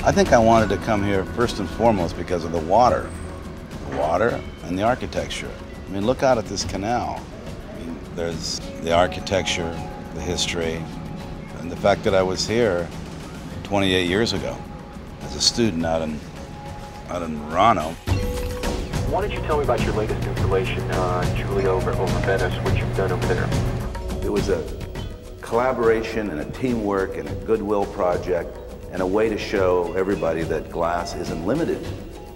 I think I wanted to come here first and foremost because of the water. The water and the architecture. I mean, look out at this canal. I mean, there's the architecture, the history, and the fact that I was here 28 years ago as a student out in Rano. Why don't you tell me about your latest installation, Chihuly over Venice, what you've done over there? It was a collaboration and a teamwork and a goodwill project and a way to show everybody that glass isn't limited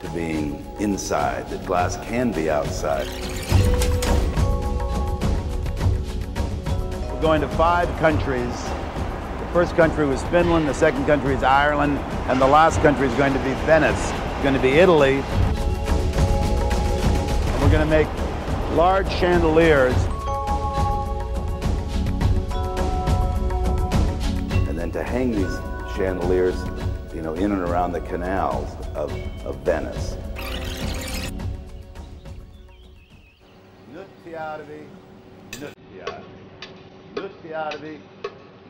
to being inside, that glass can be outside. We're going to 5 countries. The first country was Finland, the second country is Ireland, and the last country is going to be Venice. It's going to be Italy. And we're going to make large chandeliers. And then to hang these chandeliers, you know, in and around the canals of Venice. Nuttiarvi, nuttiarvi, nuttiarvi,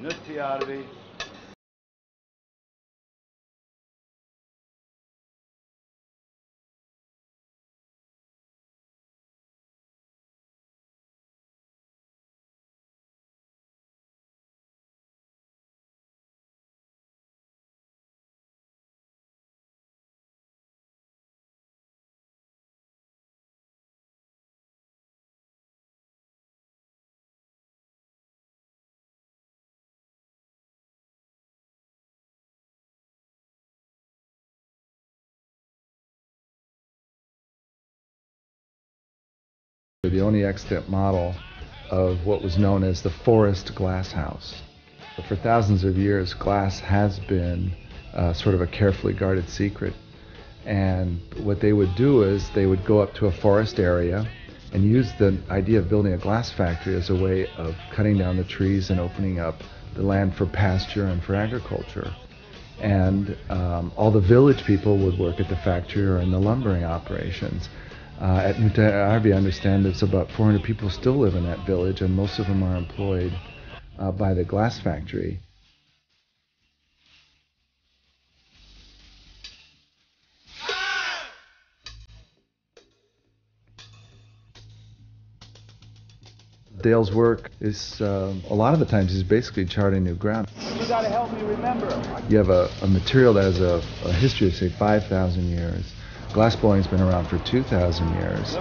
nuttiarvi. The only extant model of what was known as the forest glass house. For thousands of years, glass has been sort of a carefully guarded secret. And what they would do is they would go up to a forest area and use the idea of building a glass factory as a way of cutting down the trees and opening up the land for pasture and for agriculture. And all the village people would work at the factory or in the lumbering operations. At Nuttiarvi, I understand there's about 400 people still live in that village, and most of them are employed by the glass factory. Dale's work is, a lot of the times, he's basically charting new ground. You gotta help me remember. You have a material that has a history of, say, 5,000 years. Glassblowing's been around for 2,000 years,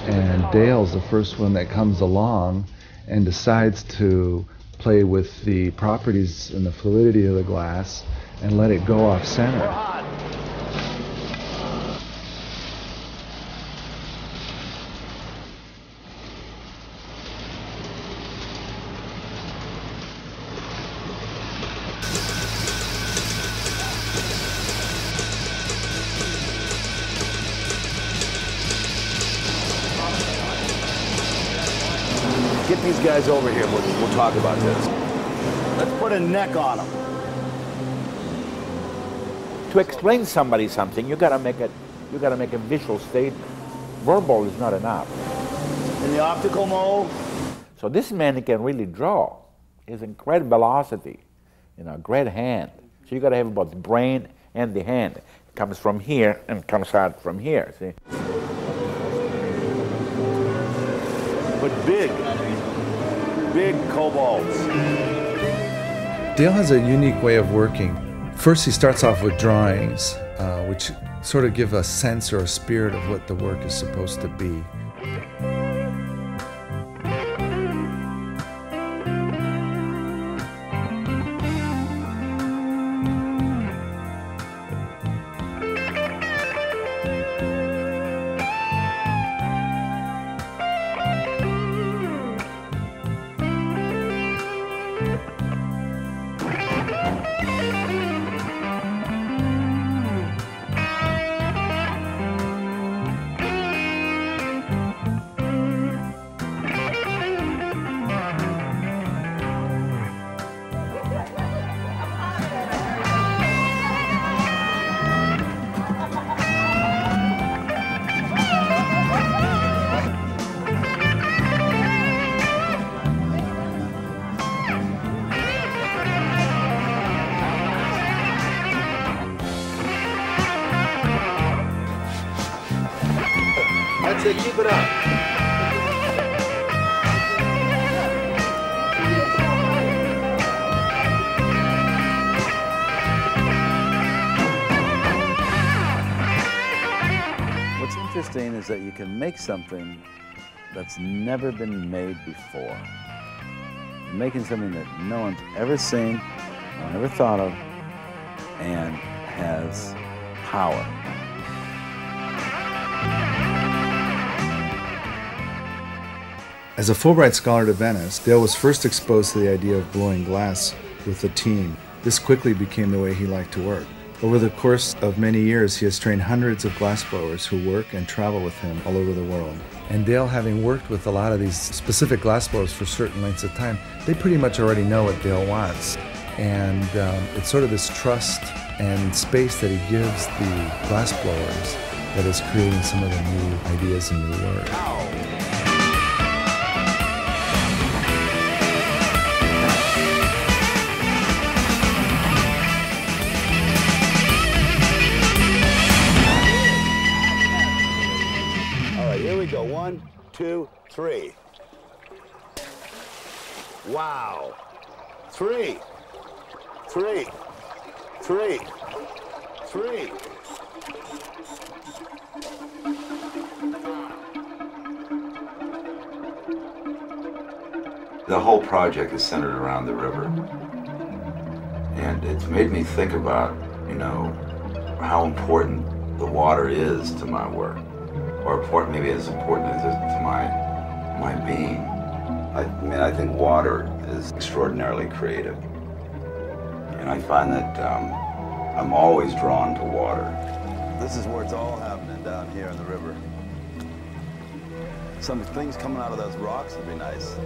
and Dale's the first one that comes along and decides to play with the properties and the fluidity of the glass and let it go off center. Get these guys over here. We'll talk about this. Let's put a neck on them. To explain somebody something, you gotta make a visual statement. Verbal is not enough. In the optical mold. So this man can really draw. He has incredible velocity, great hand. So you gotta have both the brain and the hand. It comes from here and comes out from here. See. But big cobalts. Dale has a unique way of working. First, he starts off with drawings, which sort of give a sense or a spirit of what the work is supposed to be. interesting is that you can make something that's never been made before. You're making something that no one's ever seen, no one ever thought of, and has power. As a Fulbright scholar to Venice, Dale was first exposed to the idea of blowing glass with a team. This quickly became the way he liked to work. Over the course of many years, he has trained hundreds of glassblowers who work and travel with him all over the world. And Dale, having worked with a lot of these specific glassblowers for certain lengths of time, they pretty much already know what Dale wants. And it's sort of this trust and space that he gives the glassblowers that is creating some of the new ideas and new work. Here we go. 1, 2, 3. Wow. 3. 3. 3. 3. The whole project is centered around the river. And it's made me think about, how important the water is to my work. Or important, maybe as important as it is to my being. I think water is extraordinarily creative. And I find that I'm always drawn to water. This is where it's all happening, down here in the river. Some things coming out of those rocks would be nice.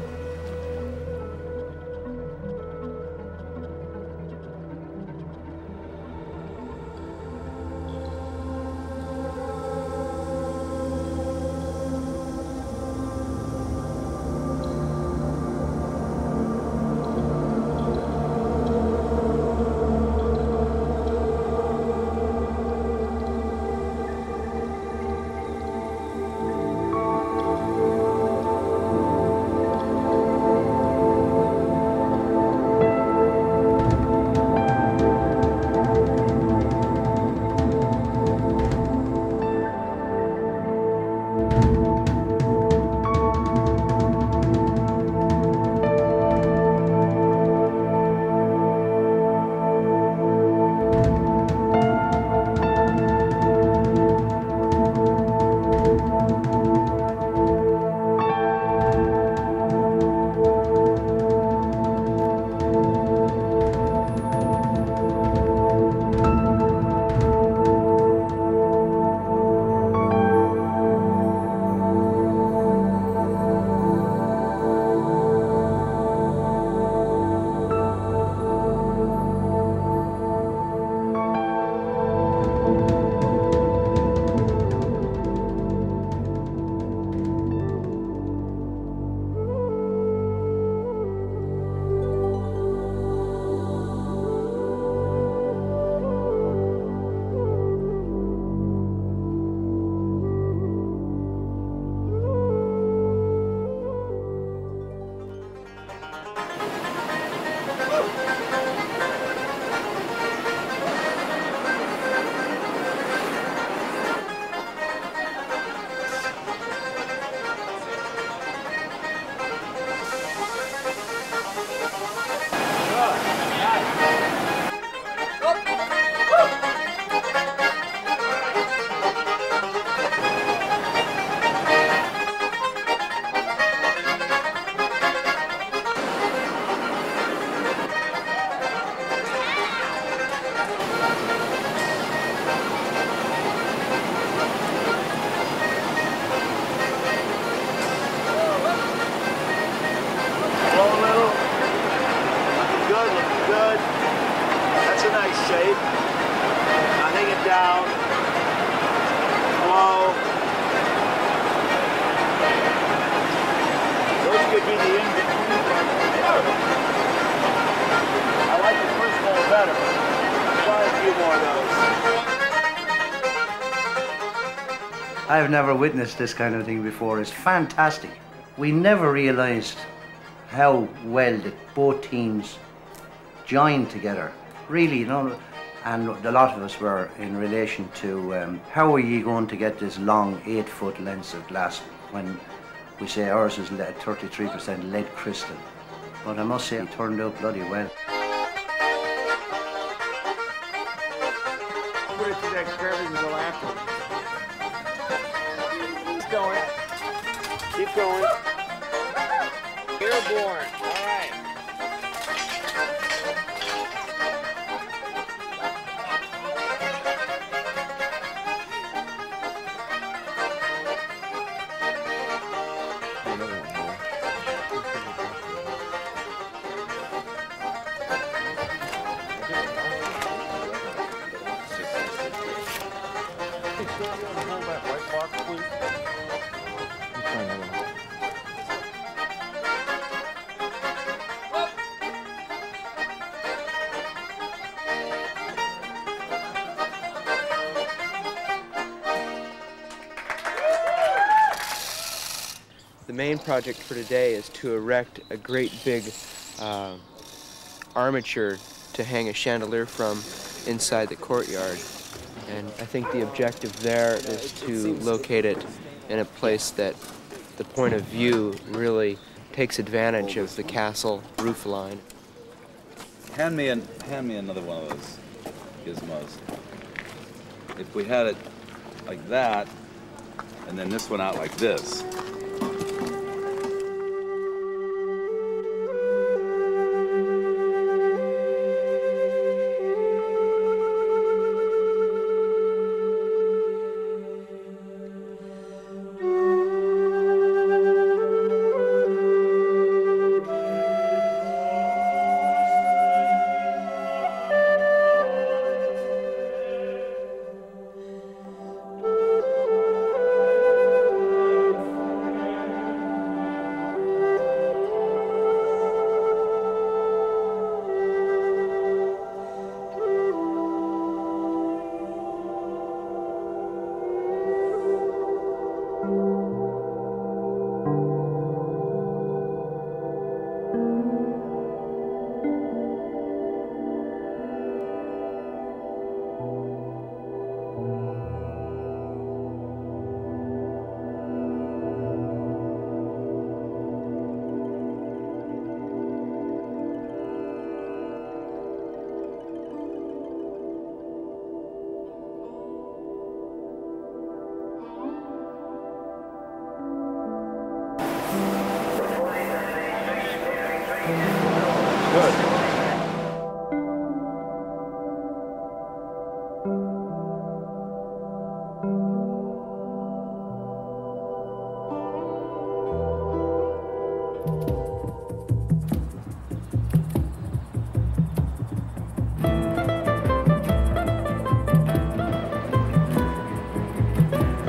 shape. Nothing it down. Slow. Those could be the in-between. I like the first hole better. Try a few more of those. I've never witnessed this kind of thing before. It's fantastic. We never realized how well that both teams joined together. Really, you know, And a lot of us were in relation to how are you going to get this long 8-foot lengths of glass when we say ours is 33% lead crystal. But I must say it turned out bloody well. Put it to that curve and go after it. Keep going. Keep going. Airborne. All right. The main project for today is to erect a great big armature to hang a chandelier from inside the courtyard. And I think the objective there is to locate it in a place that the point of view really takes advantage of the castle roof line. Hand me another one of those gizmos. If we had it like that, and then this one out like this.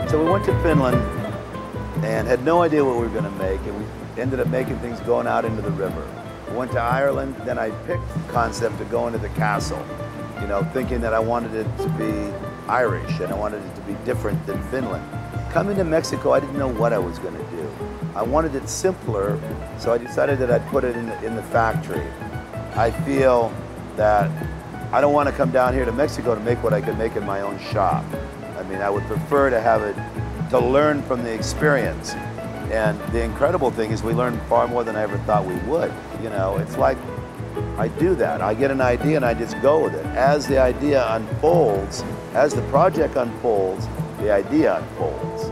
So we went to Finland and had no idea what we were going to make, and we ended up making things going out into the river. We went to Ireland, then I picked the concept to go into the castle, you know, thinking that I wanted it to be Irish and I wanted it to be different than Finland. Coming to Mexico, I didn't know what I was going to do. I wanted it simpler, so I decided that I'd put it in the factory. I feel that I don't want to come down here to Mexico to make what I could make in my own shop. I mean, I would prefer to have it, to learn from the experience. And the incredible thing is we learn far more than I ever thought we would. You know, it's like I do that. I get an idea and I just go with it. As the idea unfolds, as the project unfolds, the idea unfolds.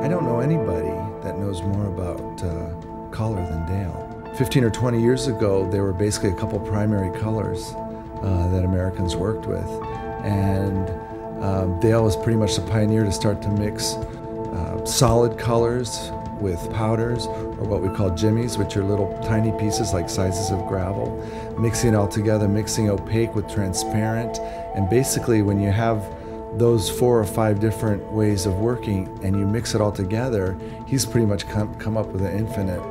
I don't know anybody that knows more about color than Dale. 15 or 20 years ago, there were basically a couple primary colors that Americans worked with. And Dale was pretty much the pioneer to start to mix solid colors with powders, or what we call jimmies, which are little tiny pieces like sizes of gravel, mixing it all together, mixing opaque with transparent. And basically when you have those 4 or 5 different ways of working and you mix it all together, he's pretty much come up with an infinite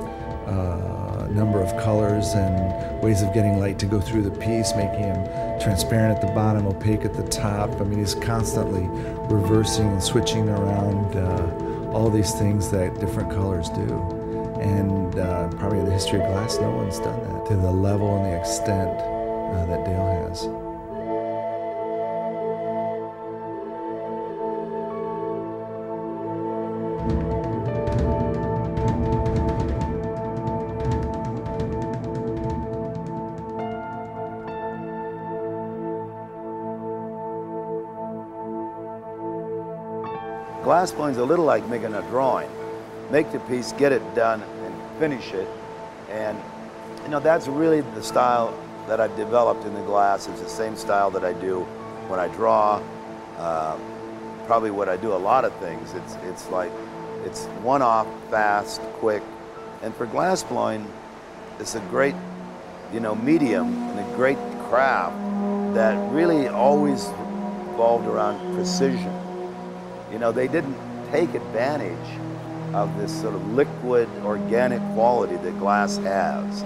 number of colors and ways of getting light to go through the piece, making him transparent at the bottom, opaque at the top. I mean, he's constantly reversing and switching around all these things that different colors do. And probably in the history of glass, no one's done that to the level and the extent that Dale has. Glass blowing's a little like making a drawing. Make the piece, get it done, and finish it. And you know, that's really the style that I've developed in the glass. It's the same style that I do when I draw. Probably what I do a lot of things. It's like, it's one-off, fast, quick. And for glass blowing, it's a great, you know, medium and a great craft that really always revolved around precision. You know, they didn't take advantage of this sort of liquid, organic quality that glass has.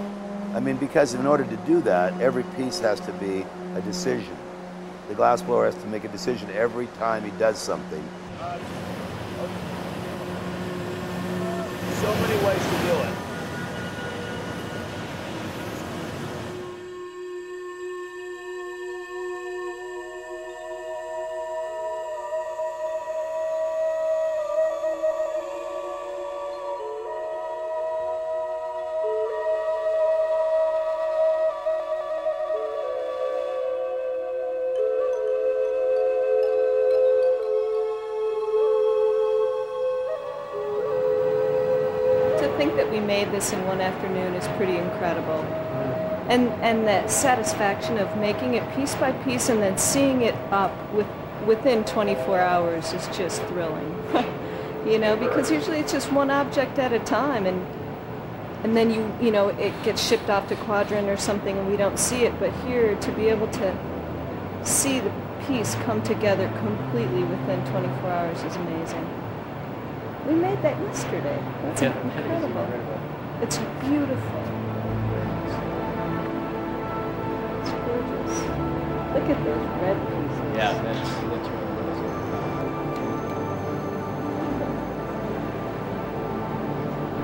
I mean, because in order to do that, every piece has to be a decision. The glass blower has to make a decision every time he does something. So many ways to do it. To think that we made this in one afternoon is pretty incredible. And that satisfaction of making it piece by piece and then seeing it up within 24 hours is just thrilling. You know, because usually it's just one object at a time, and then you know, it gets shipped off to Quadrant or something and we don't see it, but here to be able to see the piece come together completely within 24 hours is amazing. We made that yesterday. That's incredible. It's beautiful. It's gorgeous. Look at those red pieces. Yeah, that's really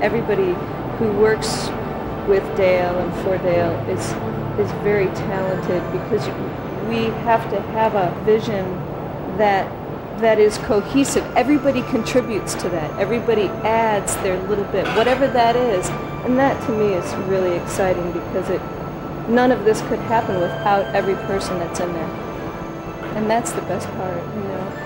Everybody who works with Dale and for Dale is very talented, because we have to have a vision that is cohesive. Everybody contributes to that. Everybody adds their little bit, whatever that is. And that to me is really exciting, because none of this could happen without every person that's in there. And that's the best part, you know.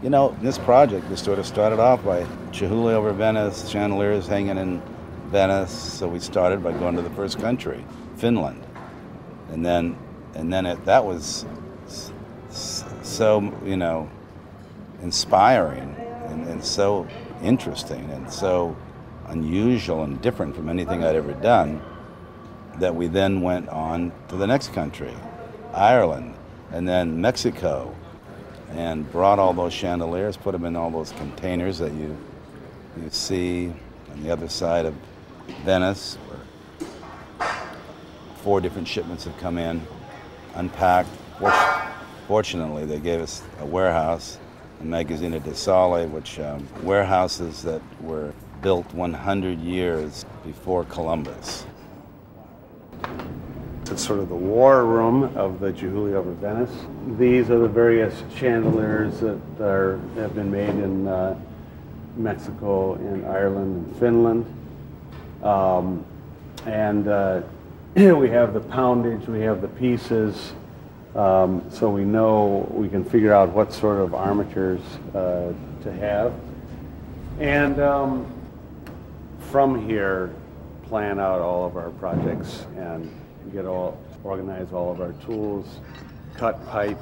You know, this project was sort of started off by Chihuly over Venice, chandeliers hanging in Venice, so we started by going to the first country, Finland. And then that was so, you know, inspiring and so interesting and so unusual and different from anything I'd ever done, that we then went on to the next country, Ireland, and then Mexico, and brought all those chandeliers, put them in all those containers that you see on the other side of Venice, where 4 different shipments have come in, unpacked. Fortunately, they gave us a warehouse, a Magazzina di Sale, which warehouses that were built 100 years before Columbus. It's sort of the war room of the Chihuly over Venice. These are the various chandeliers that have been made in Mexico, in Ireland, and Finland. We have the poundage, we have the pieces, so we know, we can figure out what sort of armatures to have. And from here, plan out all of our projects and organize all of our tools, cut pipe.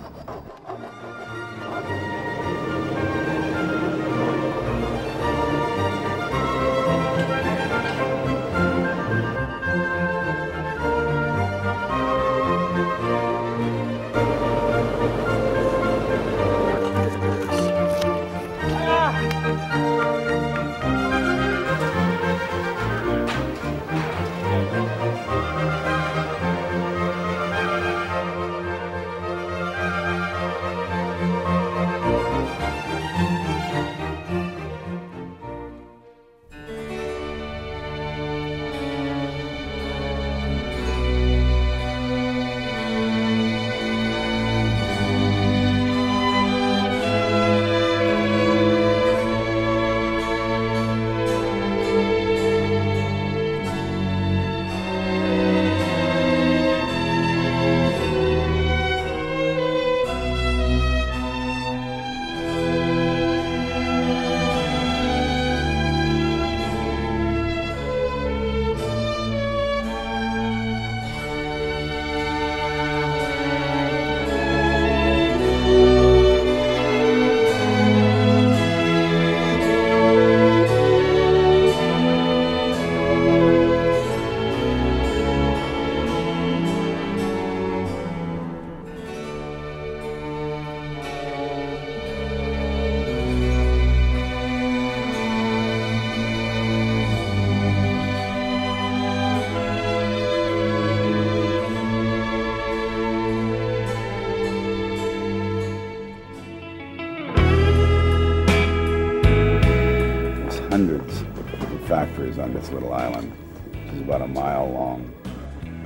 Hundreds of factories on this little island, which is about a mile long.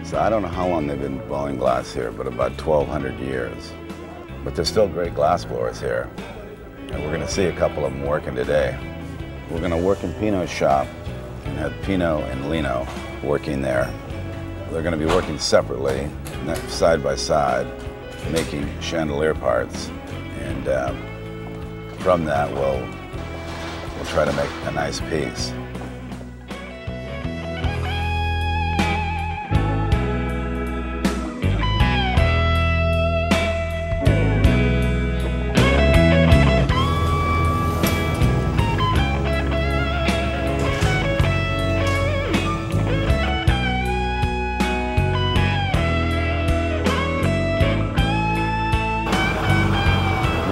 So I don't know how long they've been blowing glass here, but about 1,200 years. But there's still great glass blowers here. And we're going to see a couple of them working today. We're going to work in Pino's shop and have Pino and Lino working there. They're going to be working separately, side by side, making chandelier parts. And from that, we'll try to make a nice piece.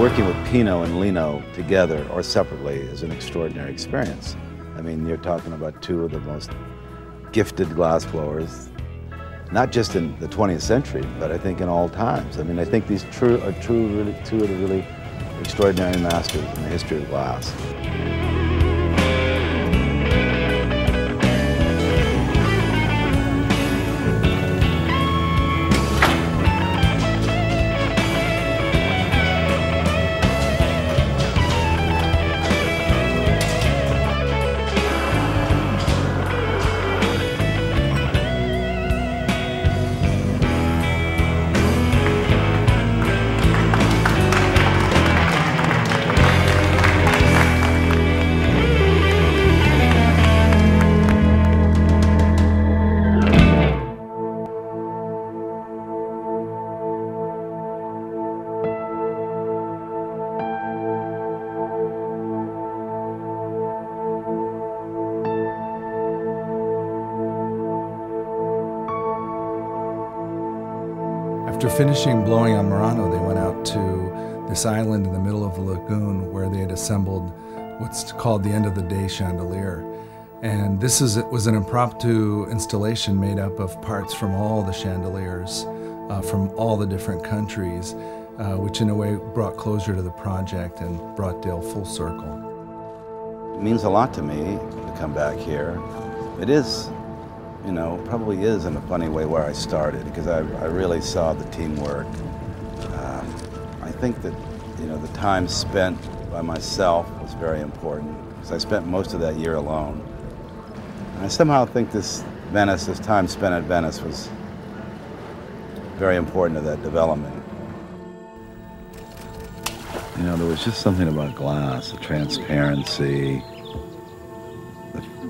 Working with Pino and Lino together or separately is an extraordinary experience. I mean, you're talking about 2 of the most gifted glassblowers, not just in the 20th century, but I think in all times. I mean, I think these are really 2 of the really extraordinary masters in the history of glass. After finishing blowing on Murano, they went out to this island in the middle of the lagoon where they had assembled what's called the end of the day chandelier. And this was an impromptu installation made up of parts from all the chandeliers from all the different countries, which in a way brought closure to the project and brought Dale full circle. It means a lot to me to come back here. It is, you know, probably is in a funny way where I started, because I really saw the teamwork. I think that, you know, the time spent by myself was very important, because I spent most of that year alone. And I somehow think this time spent at Venice was very important to that development. You know, there was just something about glass, the transparency,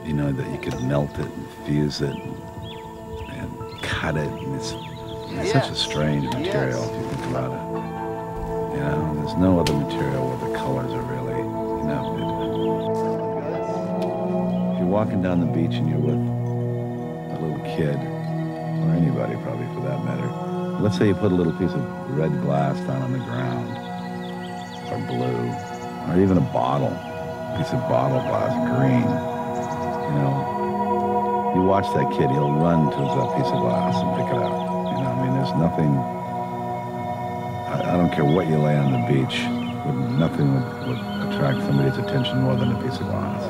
you know, that you could melt it and fuse it and cut it. And it's such a strange material if you think about it. You know, there's no other material where the colors are really, you know, if you're walking down the beach and you're with a little kid, or anybody probably for that matter, let's say you put a little piece of red glass down on the ground, or blue, or even a piece of bottle glass, green. You know, you watch that kid, he'll run towards that piece of glass and pick it up. You know, I mean, there's nothing, I don't care what you lay on the beach, nothing would attract somebody's attention more than a piece of glass.